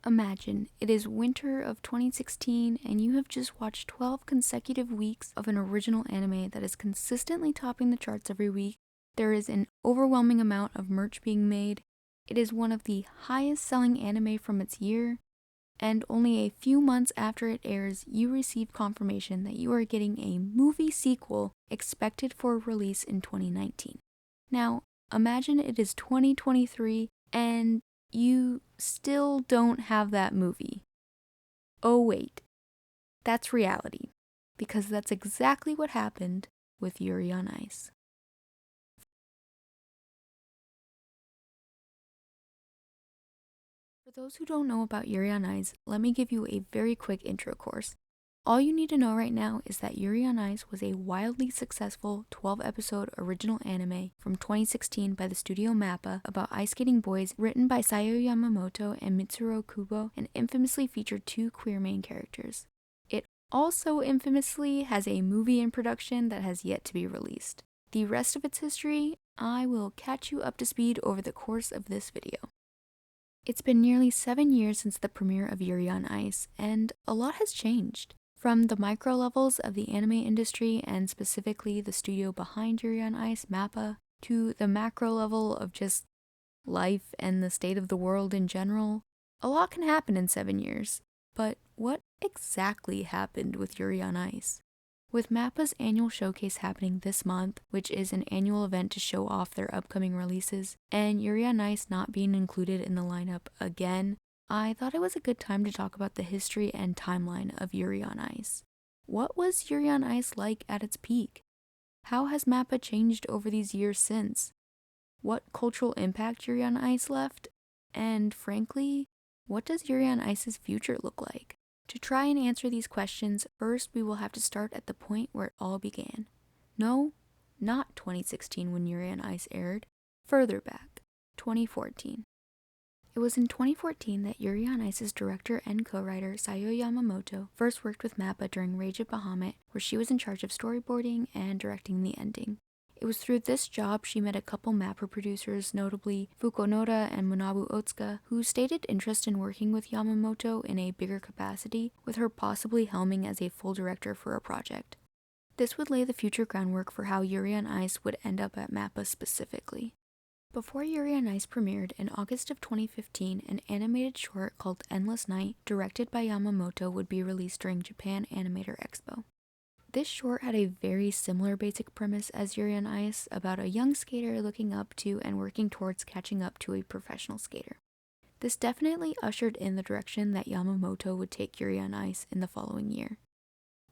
Imagine it is winter of 2016 and you have just watched 12 consecutive weeks of an original anime that is consistently topping the charts every week. There is an overwhelming amount of merch being made. It is one of the highest selling anime from its year. And only a few months after it airs, you receive confirmation that you are getting a movie sequel expected for release in 2019. Now, imagine it is 2023 and you still don't have that movie. Oh wait, that's reality, because that's exactly what happened with Yuri on Ice. For those who don't know about Yuri on Ice, let me give you a very quick intro course. All you need to know right now is that Yuri on Ice was a wildly successful 12-episode original anime from 2016 by the studio MAPPA about ice skating boys, written by Sayo Yamamoto and Mitsuru Kubo, and infamously featured two queer main characters. It also infamously has a movie in production that has yet to be released. The rest of its history, I will catch you up to speed over the course of this video. It's been nearly 7 years since the premiere of Yuri on Ice, and a lot has changed. From the micro levels of the anime industry, and specifically the studio behind Yuri on Ice, MAPPA, to the macro level of just life and the state of the world in general, a lot can happen in 7 years. But what exactly happened with Yuri on Ice? With MAPPA's annual showcase happening this month, which is an annual event to show off their upcoming releases, and Yuri on Ice not being included in the lineup again, I thought it was a good time to talk about the history and timeline of Yuri on Ice. What was Yuri on Ice like at its peak? How has MAPPA changed over these years since? What cultural impact Yuri on Ice left? And frankly, what does Yuri on Ice's future look like? To try and answer these questions, first we will have to start at the point where it all began. No, not 2016 when Yuri on Ice aired, further back, 2014. It was in 2014 that Yuri on Ice's director and co-writer Sayo Yamamoto first worked with MAPPA during Rage of Bahamut, where she was in charge of storyboarding and directing the ending. It was through this job she met a couple MAPPA producers, notably Fuko Noda and Manabu Otsuka, who stated interest in working with Yamamoto in a bigger capacity, with her possibly helming as a full director for a project. This would lay the future groundwork for how Yuri on Ice would end up at MAPPA specifically. Before Yuri on Ice premiered in August of 2015, an animated short called Endless Night, directed by Yamamoto, would be released during Japan Animator Expo. This short had a very similar basic premise as Yuri on Ice, about a young skater looking up to and working towards catching up to a professional skater. This definitely ushered in the direction that Yamamoto would take Yuri on Ice in the following year.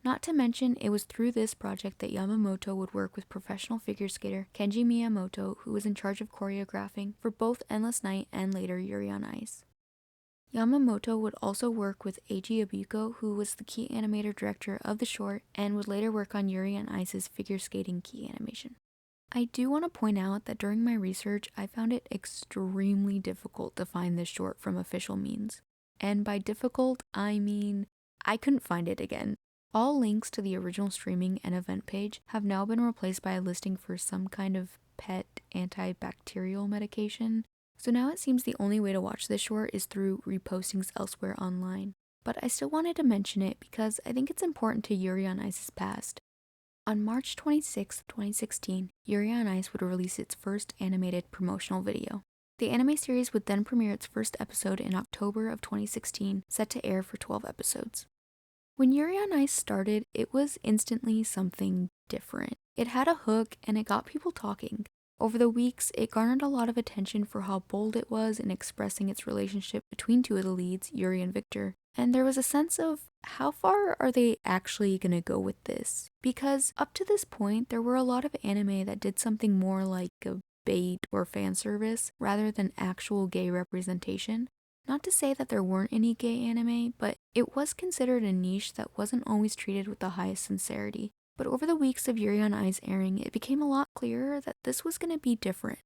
Not to mention, it was through this project that Yamamoto would work with professional figure skater Kenji Miyamoto, who was in charge of choreographing for both Endless Night and later Yuri on Ice. Yamamoto would also work with Eiji Abuko, who was the key animator director of the short and would later work on Yuri on Ice's figure skating key animation. I do want to point out that during my research, I found it extremely difficult to find this short from official means. And by difficult, I mean I couldn't find it again. All links to the original streaming and event page have now been replaced by a listing for some kind of pet antibacterial medication. So now it seems the only way to watch this short is through repostings elsewhere online. But I still wanted to mention it because I think it's important to Yuri on Ice's past. On March 26, 2016, Yuri on Ice would release its first animated promotional video. The anime series would then premiere its first episode in October of 2016, set to air for 12 episodes. When Yuri on Ice started, it was instantly something different. It had a hook and it got people talking. Over the weeks, it garnered a lot of attention for how bold it was in expressing its relationship between two of the leads, Yuri and Victor. And there was a sense of, how far are they actually gonna go with this? Because up to this point, there were a lot of anime that did something more like a bait or fan service rather than actual gay representation. Not to say that there weren't any gay anime, but it was considered a niche that wasn't always treated with the highest sincerity. But over the weeks of Yuri on Ice airing, it became a lot clearer that this was going to be different.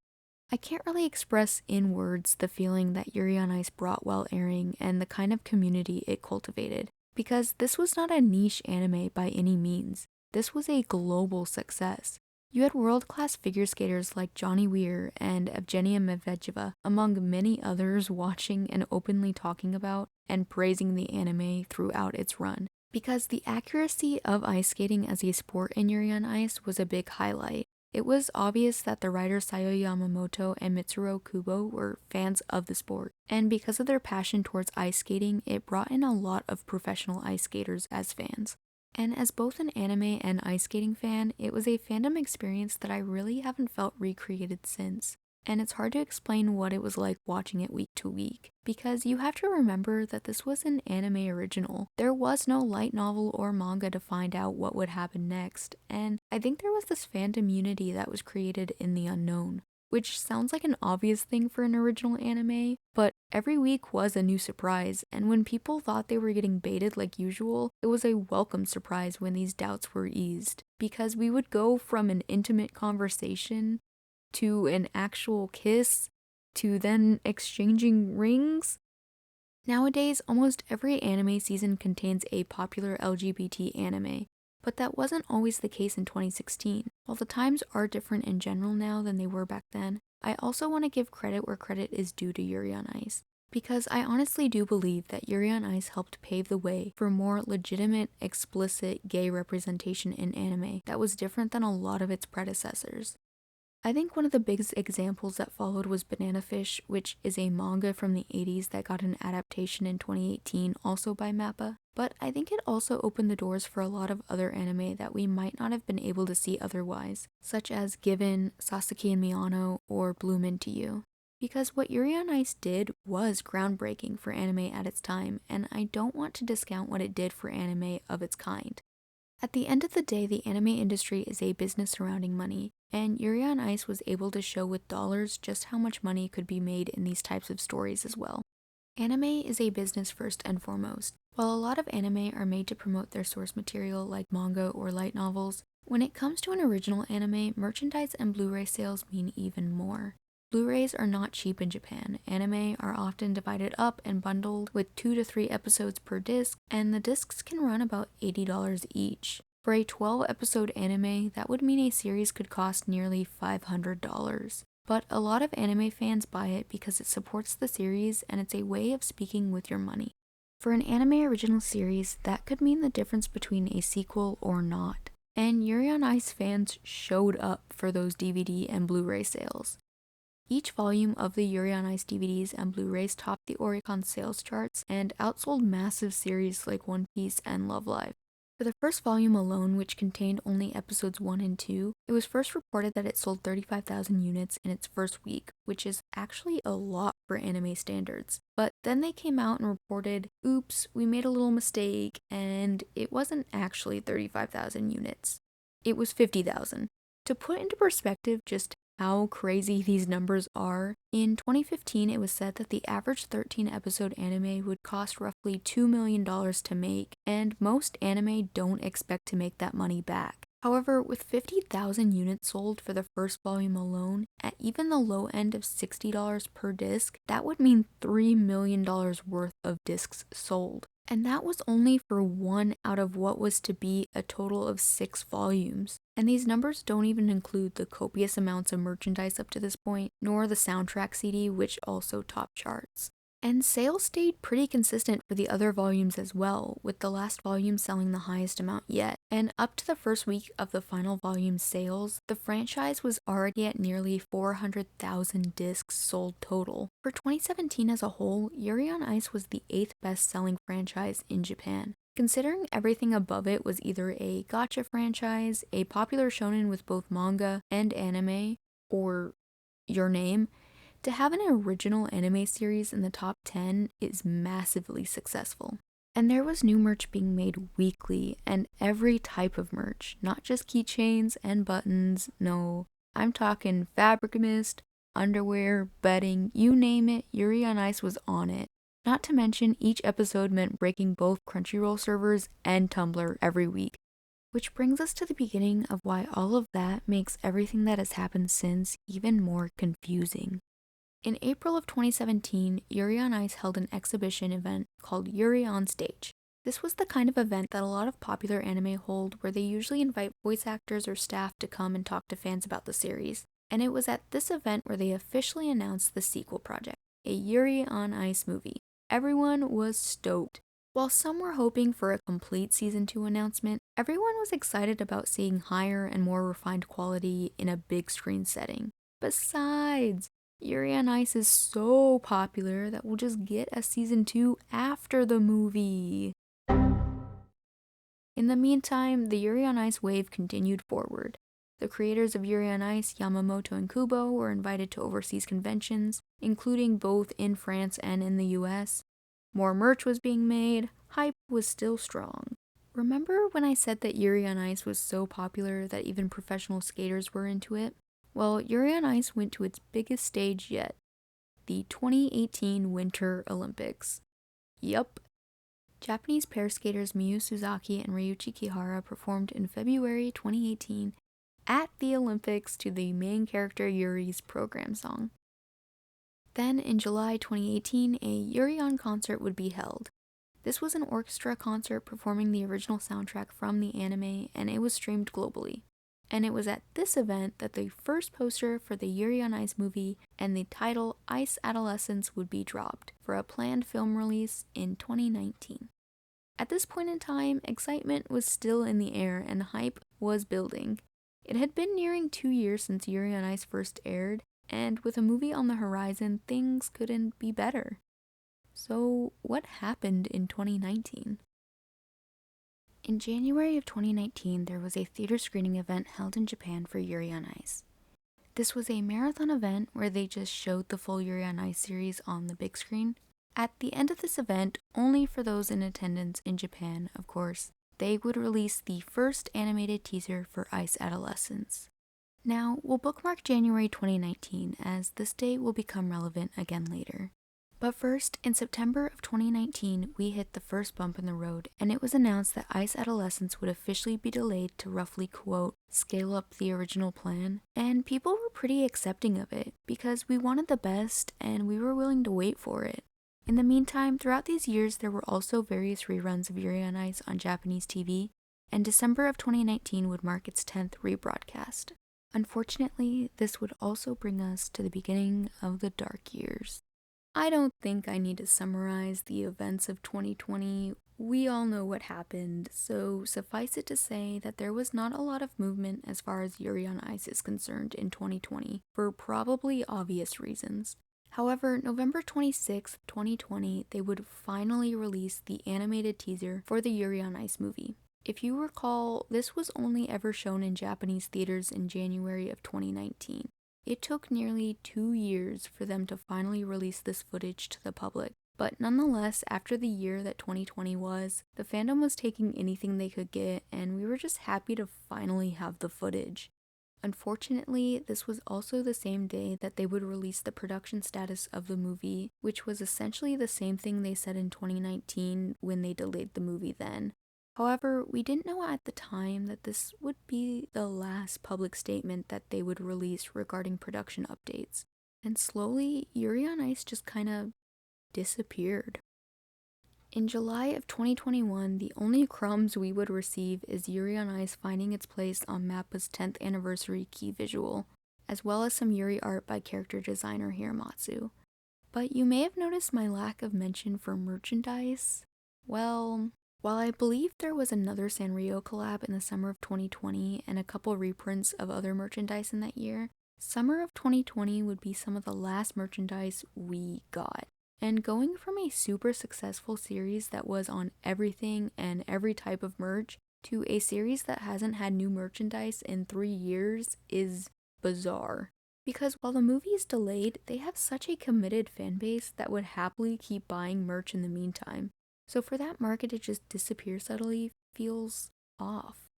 I can't really express in words the feeling that Yuri on Ice brought while airing and the kind of community it cultivated, because this was not a niche anime by any means. This was a global success. You had world-class figure skaters like Johnny Weir and Evgenia Medvedeva, among many others, watching and openly talking about and praising the anime throughout its run. Because the accuracy of ice skating as a sport in Yuri on Ice was a big highlight. It was obvious that the writers Sayo Yamamoto and Mitsuru Kubo were fans of the sport, and because of their passion towards ice skating, it brought in a lot of professional ice skaters as fans. And as both an anime and ice skating fan, it was a fandom experience that I really haven't felt recreated since. And it's hard to explain what it was like watching it week to week, because you have to remember that this was an anime original. There was no light novel or manga to find out what would happen next, and I think there was this fandom unity that was created in the unknown. Which sounds like an obvious thing for an original anime, but every week was a new surprise, and when people thought they were getting baited like usual, it was a welcome surprise when these doubts were eased, because we would go from an intimate conversation to an actual kiss to then exchanging rings. Nowadays, almost every anime season contains a popular LGBT anime, but that wasn't always the case in 2016. While the times are different in general now than they were back then, I also want to give credit where credit is due to Yuri on Ice. Because I honestly do believe that Yuri on Ice helped pave the way for more legitimate, explicit gay representation in anime that was different than a lot of its predecessors. I think one of the biggest examples that followed was Banana Fish, which is a manga from the 80s that got an adaptation in 2018, also by MAPPA. But I think it also opened the doors for a lot of other anime that we might not have been able to see otherwise, such as Given, Sasaki and Miyano, or Bloom Into You. Because what Yuri on Ice did was groundbreaking for anime at its time, and I don't want to discount what it did for anime of its kind. At the end of the day, the anime industry is a business surrounding money, and Yuri on Ice was able to show with dollars just how much money could be made in these types of stories as well. Anime is a business first and foremost. While a lot of anime are made to promote their source material like manga or light novels, when it comes to an original anime, merchandise and Blu-ray sales mean even more. Blu-rays are not cheap in Japan. Anime are often divided up and bundled with 2 to 3 episodes per disc, and the discs can run about $80 each. For a 12-episode anime, that would mean a series could cost nearly $500. But a lot of anime fans buy it because it supports the series and it's a way of speaking with your money. For an anime original series, that could mean the difference between a sequel or not. And Yuri on Ice fans showed up for those DVD and Blu-ray sales. Each volume of the Yuri on Ice DVDs and Blu-rays topped the Oricon sales charts and outsold massive series like One Piece and Love Live. For the first volume alone, which contained only episodes 1 and 2, it was first reported that it sold 35,000 units in its first week, which is actually a lot for anime standards. But then they came out and reported, oops, we made a little mistake, and it wasn't actually 35,000 units. It was 50,000. To put into perspective just how crazy these numbers are, in 2015 it was said that the average 13-episode anime would cost roughly $2 million to make, and most anime don't expect to make that money back. However, with 50,000 units sold for the first volume alone, at even the low end of $60 per disc, that would mean $3 million worth of discs sold. And that was only for one out of what was to be a total of 6 volumes. And these numbers don't even include the copious amounts of merchandise up to this point, nor the soundtrack CD, which also topped charts. And sales stayed pretty consistent for the other volumes as well, with the last volume selling the highest amount yet. And up to the first week of the final volume's sales, the franchise was already at nearly 400,000 discs sold total. For 2017 as a whole, Yuri on Ice was the 8th best-selling franchise in Japan. Considering everything above it was either a gacha franchise, a popular shonen with both manga and anime, or Your Name, to have an original anime series in the top 10 is massively successful. And there was new merch being made weekly, and every type of merch, not just keychains and buttons, no, I'm talking fabric mist, underwear, bedding, you name it, Yuri on Ice was on it. Not to mention, each episode meant breaking both Crunchyroll servers and Tumblr every week. Which brings us to the beginning of why all of that makes everything that has happened since even more confusing. In April of 2017, Yuri on Ice held an exhibition event called Yuri on Stage. This was the kind of event that a lot of popular anime hold, where they usually invite voice actors or staff to come and talk to fans about the series. And it was at this event where they officially announced the sequel project, a Yuri on Ice movie. Everyone was stoked. While some were hoping for a complete Season 2 announcement, everyone was excited about seeing higher and more refined quality in a big screen setting. Besides, Yuri on Ice is so popular that we'll just get a Season 2 after the movie. In the meantime, the Yuri on Ice wave continued forward. The creators of Yuri on Ice, Yamamoto and Kubo, were invited to overseas conventions, including both in France and in the US. More merch was being made, hype was still strong. Remember when I said that Yuri on Ice was so popular that even professional skaters were into it? Well, Yuri on Ice went to its biggest stage yet, the 2018 Winter Olympics. Yup. Japanese pair skaters Miyu Suzaki and Ryuichi Kihara performed in February 2018 at the Olympics to the main character Yuri's program song. Then in July 2018, a Yuri on concert would be held. This was an orchestra concert performing the original soundtrack from the anime, and it was streamed globally. And it was at this event that the first poster for the Yuri on Ice movie and the title Ice Adolescence would be dropped for a planned film release in 2019. At this point in time, excitement was still in the air and hype was building. It had been nearing 2 years since Yuri on Ice first aired, and with a movie on the horizon, things couldn't be better. So, what happened in 2019? In January of 2019, there was a theater screening event held in Japan for Yuri on Ice. This was a marathon event where they just showed the full Yuri on Ice series on the big screen. At the end of this event, only for those in attendance in Japan, of course, they would release the first animated teaser for Ice Adolescence. Now, we'll bookmark January 2019 as this date will become relevant again later. But first, in September of 2019, we hit the first bump in the road, and it was announced that Ice Adolescence would officially be delayed to roughly, quote, scale up the original plan, and people were pretty accepting of it, because we wanted the best, and we were willing to wait for it. In the meantime, throughout these years, there were also various reruns of Yuri on Ice on Japanese TV, and December of 2019 would mark its 10th rebroadcast. Unfortunately, this would also bring us to the beginning of the dark years. I don't think I need to summarize the events of 2020. We all know what happened, so suffice it to say that there was not a lot of movement as far as Yuri on Ice is concerned in 2020, for probably obvious reasons. However, November 26, 2020, they would finally release the animated teaser for the Yuri on Ice movie. If you recall, this was only ever shown in Japanese theaters in January of 2019. It took nearly 2 years for them to finally release this footage to the public. But nonetheless, after the year that 2020 was, the fandom was taking anything they could get, and we were just happy to finally have the footage. Unfortunately, this was also the same day that they would release the production status of the movie, which was essentially the same thing they said in 2019 when they delayed the movie then. However, we didn't know at the time that this would be the last public statement that they would release regarding production updates. And slowly, Yuri on Ice just kinda disappeared. In July of 2021, the only crumbs we would receive is Yuri on Ice finding its place on MAPPA's 10th anniversary key visual, as well as some Yuri art by character designer Hiramatsu. But you may have noticed my lack of mention for merchandise. Well, while I believe there was another Sanrio collab in the summer of 2020 and a couple reprints of other merchandise in that year, summer of 2020 would be some of the last merchandise we got. And going from a super successful series that was on everything and every type of merch to a series that hasn't had new merchandise in 3 years is bizarre. Because while the movie is delayed, they have such a committed fan base that would happily keep buying merch in the meantime. So for that market to just disappear subtly feels off.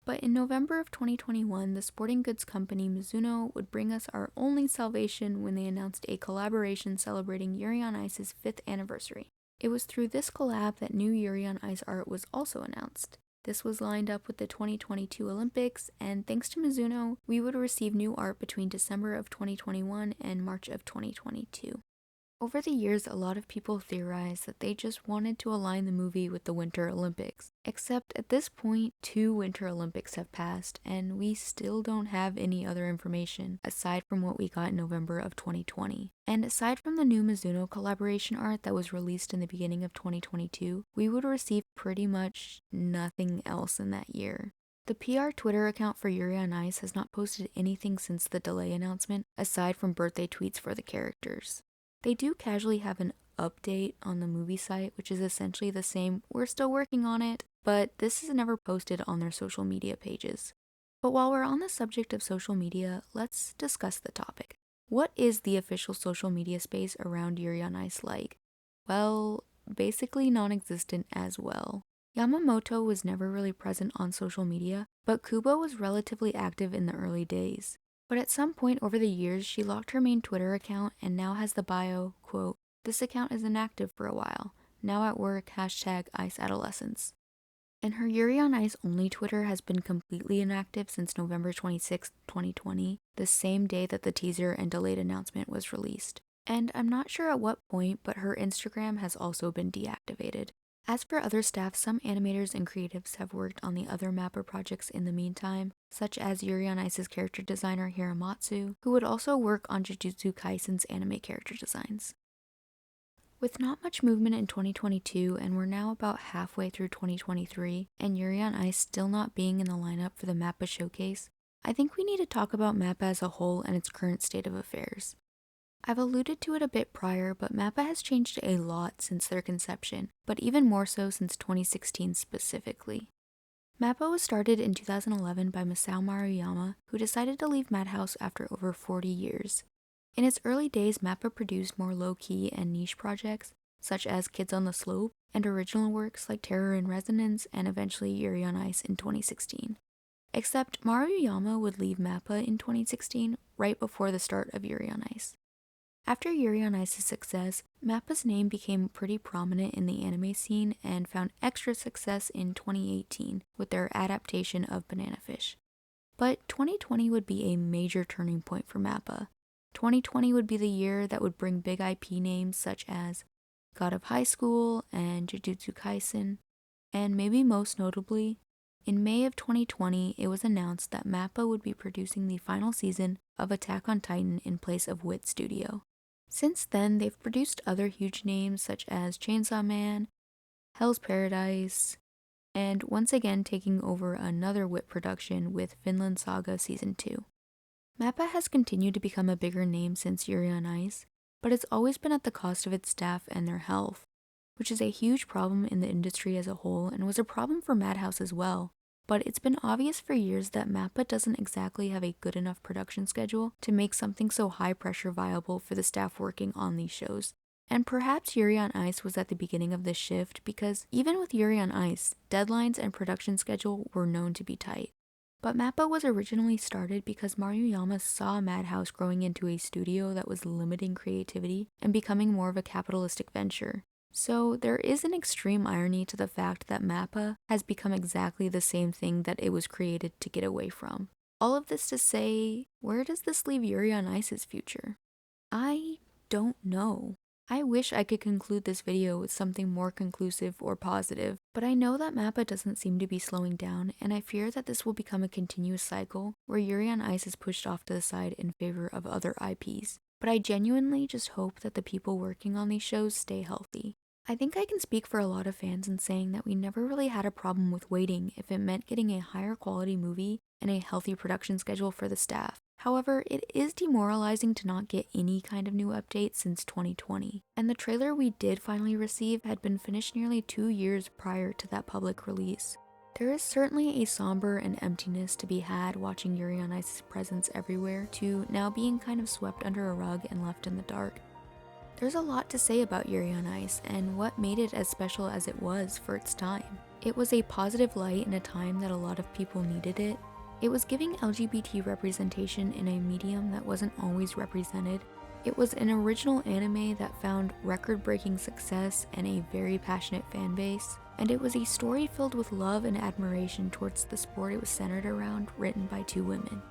But in November of 2021, the sporting goods company Mizuno would bring us our only salvation when they announced a collaboration celebrating Yuri on Ice's 5th anniversary. It was through this collab that new Yuri on Ice art was also announced. This was lined up with the 2022 Olympics, and thanks to Mizuno, we would receive new art between December of 2021 and March of 2022. Over the years, a lot of people theorized that they just wanted to align the movie with the Winter Olympics. Except at this point, 2 Winter Olympics have passed, and we still don't have any other information aside from what we got in November of 2020. And aside from the new Mizuno collaboration art that was released in the beginning of 2022, we would receive pretty much nothing else in that year. The PR Twitter account for Yuri on Ice has not posted anything since the delay announcement, aside from birthday tweets for the characters. They do casually have an update on the movie site, which is essentially the same, "we're still working on it," but this is never posted on their social media pages. But while we're on the subject of social media, let's discuss the topic. What is the official social media space around Yuri on Ice like? Well, basically non-existent as well. Yamamoto was never really present on social media, but Kubo was relatively active in the early days. But at some point over the years, she locked her main Twitter account and now has the bio, quote, "This account is inactive for a while. Now at work, #Ice Adolescence." And her Yuri on Ice only Twitter has been completely inactive since November 26, 2020, the same day that the teaser and delayed announcement was released. And I'm not sure at what point, but her Instagram has also been deactivated. As for other staff, some animators and creatives have worked on the other MAPPA projects in the meantime, such as Yuri on Ice's character designer Hiramatsu, who would also work on Jujutsu Kaisen's anime character designs. With not much movement in 2022, and we're now about halfway through 2023, and Yuri on Ice still not being in the lineup for the MAPPA showcase, I think we need to talk about MAPPA as a whole and its current state of affairs. I've alluded to it a bit prior, but MAPPA has changed a lot since their conception, but even more so since 2016 specifically. MAPPA was started in 2011 by Masao Maruyama, who decided to leave Madhouse after over 40 years. In its early days, MAPPA produced more low-key and niche projects, such as Kids on the Slope, and original works like Terror in Resonance and eventually Yuri on Ice in 2016. Except Maruyama would leave MAPPA in 2016, right before the start of Yuri on Ice. After Yuri on Ice's success, MAPPA's name became pretty prominent in the anime scene and found extra success in 2018 with their adaptation of Banana Fish. But 2020 would be a major turning point for MAPPA. 2020 would be the year that would bring big IP names such as God of High School and Jujutsu Kaisen, and maybe most notably, in May of 2020, it was announced that MAPPA would be producing the final season of Attack on Titan in place of Wit Studio. Since then, they've produced other huge names such as Chainsaw Man, Hell's Paradise, and once again taking over another Wit production with Vinland Saga Season 2. MAPPA has continued to become a bigger name since Yuri on Ice, but it's always been at the cost of its staff and their health, which is a huge problem in the industry as a whole and was a problem for Madhouse as well. But it's been obvious for years that MAPPA doesn't exactly have a good enough production schedule to make something so high pressure viable for the staff working on these shows. And perhaps Yuri on Ice was at the beginning of this shift because even with Yuri on Ice, deadlines and production schedule were known to be tight. But MAPPA was originally started because Maruyama saw Madhouse growing into a studio that was limiting creativity and becoming more of a capitalistic venture. So there is an extreme irony to the fact that MAPPA has become exactly the same thing that it was created to get away from. All of this to say, where does this leave Yuri on Ice's future? I don't know. I wish I could conclude this video with something more conclusive or positive, but I know that MAPPA doesn't seem to be slowing down, and I fear that this will become a continuous cycle where Yuri on Ice is pushed off to the side in favor of other IPs. But I genuinely just hope that the people working on these shows stay healthy. I think I can speak for a lot of fans in saying that we never really had a problem with waiting if it meant getting a higher quality movie and a healthy production schedule for the staff. However, it is demoralizing to not get any kind of new update since 2020, and the trailer we did finally receive had been finished nearly 2 years prior to that public release. There is certainly a somber and emptiness to be had watching Yuri on Ice's presence everywhere to now being kind of swept under a rug and left in the dark. There's a lot to say about Yuri on Ice and what made it as special as it was for its time. It was a positive light in a time that a lot of people needed it. It was giving LGBT representation in a medium that wasn't always represented. It was an original anime that found record-breaking success and a very passionate fan base. And it was a story filled with love and admiration towards the sport it was centered around, written by 2 women.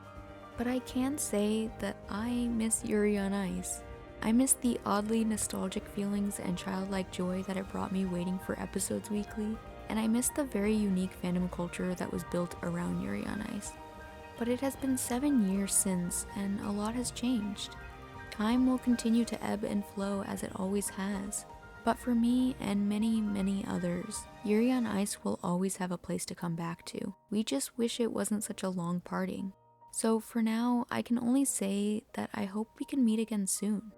But I can say that I miss Yuri on Ice. I miss the oddly nostalgic feelings and childlike joy that it brought me waiting for episodes weekly, and I miss the very unique fandom culture that was built around Yuri on Ice. But it has been 7 years since, and a lot has changed. Time will continue to ebb and flow as it always has. But for me and many, many others, Yuri on Ice will always have a place to come back to. We just wish it wasn't such a long parting. So for now, I can only say that I hope we can meet again soon.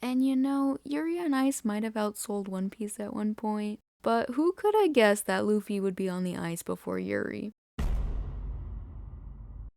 And you know, Yuri on Ice might have outsold One Piece at one point, but who could have guessed that Luffy would be on the ice before Yuri?